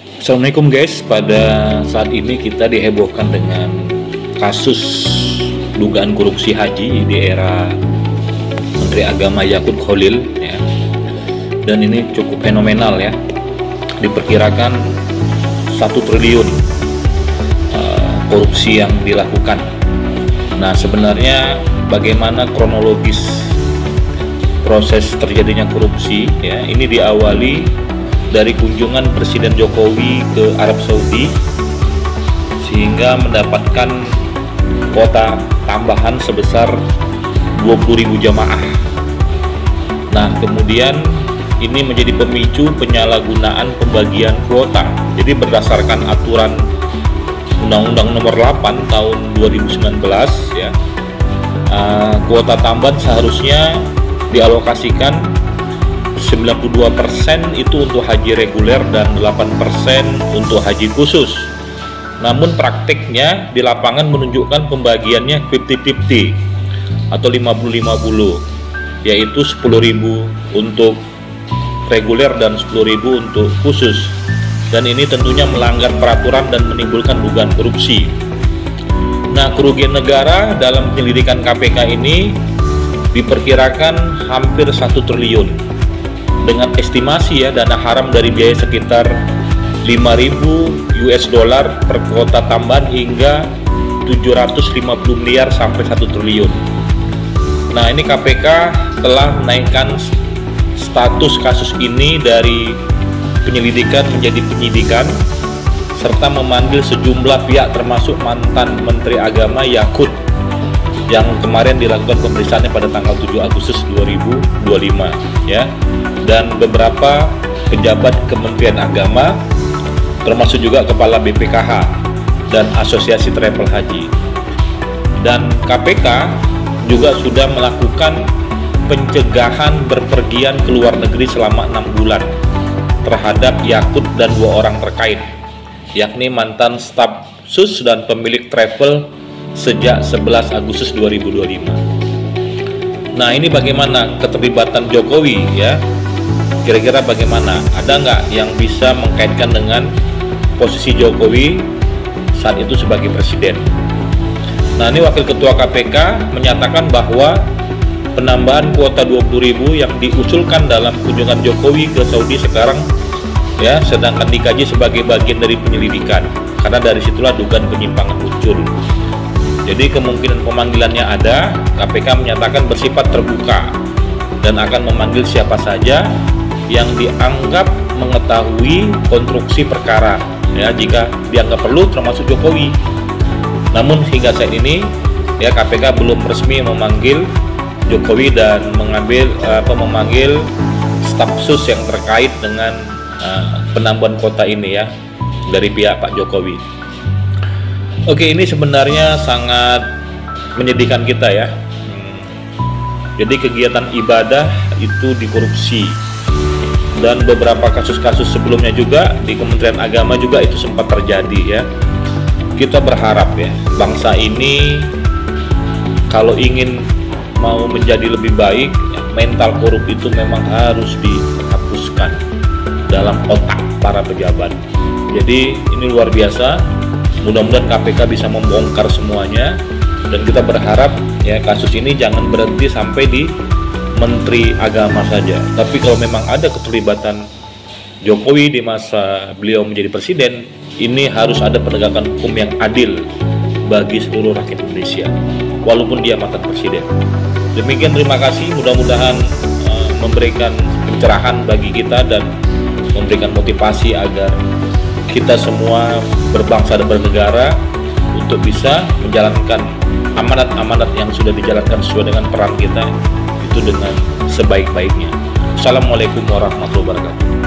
Assalamualaikum guys, pada saat ini kita dihebohkan dengan kasus dugaan korupsi haji di era Menteri Agama Yakut Khalil ya. Dan ini cukup fenomenal ya, diperkirakan 1 triliun korupsi yang dilakukan. Nah, sebenarnya bagaimana kronologis proses terjadinya korupsi ya? Ini diawali dari kunjungan Presiden Jokowi ke Arab Saudi sehingga mendapatkan kuota tambahan sebesar 20.000 jamaah. Nah, kemudian ini menjadi pemicu penyalahgunaan pembagian kuota. Jadi berdasarkan aturan Undang-Undang Nomor 8 tahun 2019 ya, kuota tambahan seharusnya dialokasikan 92% itu untuk haji reguler dan 8% untuk haji khusus. Namun praktiknya di lapangan menunjukkan pembagiannya 50-50 atau 50-50, yaitu 10.000 untuk reguler dan 10.000 untuk khusus. Dan ini tentunya melanggar peraturan dan menimbulkan dugaan korupsi. Nah, kerugian negara dalam penyelidikan KPK ini diperkirakan hampir 1 triliun. Dengan estimasi ya, dana haram dari biaya sekitar 5.000 US dollar per kuota tambahan hingga 750 miliar sampai 1 triliun. Nah, ini KPK telah menaikkan status kasus ini dari penyelidikan menjadi penyidikan serta memanggil sejumlah pihak termasuk mantan Menteri Agama Yakut yang kemarin dilakukan pemeriksaannya pada tanggal 7 Agustus 2025 ya, dan beberapa pejabat Kementerian Agama termasuk juga Kepala BPKH dan Asosiasi Travel Haji. Dan KPK juga sudah melakukan pencegahan berpergian ke luar negeri selama 6 bulan terhadap Yakut dan 2 orang terkait, yakni mantan staf sus dan pemilik travel sejak 11 Agustus 2025. Nah, ini bagaimana keterlibatan Jokowi ya? Kira-kira bagaimana? Ada nggak yang bisa mengkaitkan dengan posisi Jokowi saat itu sebagai presiden? Nah, ini Wakil Ketua KPK menyatakan bahwa penambahan kuota 20.000 yang diusulkan dalam kunjungan Jokowi ke Saudi sekarang ya sedangkan dikaji sebagai bagian dari penyelidikan, karena dari situlah dugaan penyimpangan muncul. Jadi kemungkinan pemanggilannya ada. KPK menyatakan bersifat terbuka dan akan memanggil siapa saja yang dianggap mengetahui konstruksi perkara ya, jika dianggap perlu, termasuk Jokowi. Namun hingga saat ini ya, KPK belum resmi memanggil Jokowi dan memanggil staf sus yang terkait dengan penambahan kota ini ya dari pihak Pak Jokowi. Oke, ini sebenarnya sangat menyedihkan kita ya. Jadi kegiatan ibadah itu dikorupsi, dan beberapa kasus-kasus sebelumnya juga di Kementerian Agama juga itu sempat terjadi ya. Kita berharap ya, bangsa ini kalau ingin mau menjadi lebih baik, mental korup itu memang harus dihapuskan dalam otak para pejabat. Jadi ini luar biasa. Mudah-mudahan KPK bisa membongkar semuanya, dan kita berharap ya kasus ini jangan berhenti sampai di Menteri Agama saja. Tapi kalau memang ada keterlibatan Jokowi di masa beliau menjadi presiden, ini harus ada penegakan hukum yang adil bagi seluruh rakyat Indonesia, walaupun dia mantan presiden. Demikian, terima kasih. Mudah-mudahan memberikan pencerahan bagi kita dan memberikan motivasi agar kita semua berbangsa dan bernegara untuk bisa menjalankan amanat-amanat yang sudah dijalankan sesuai dengan peran kita itu dengan sebaik-baiknya. Assalamualaikum warahmatullahi wabarakatuh.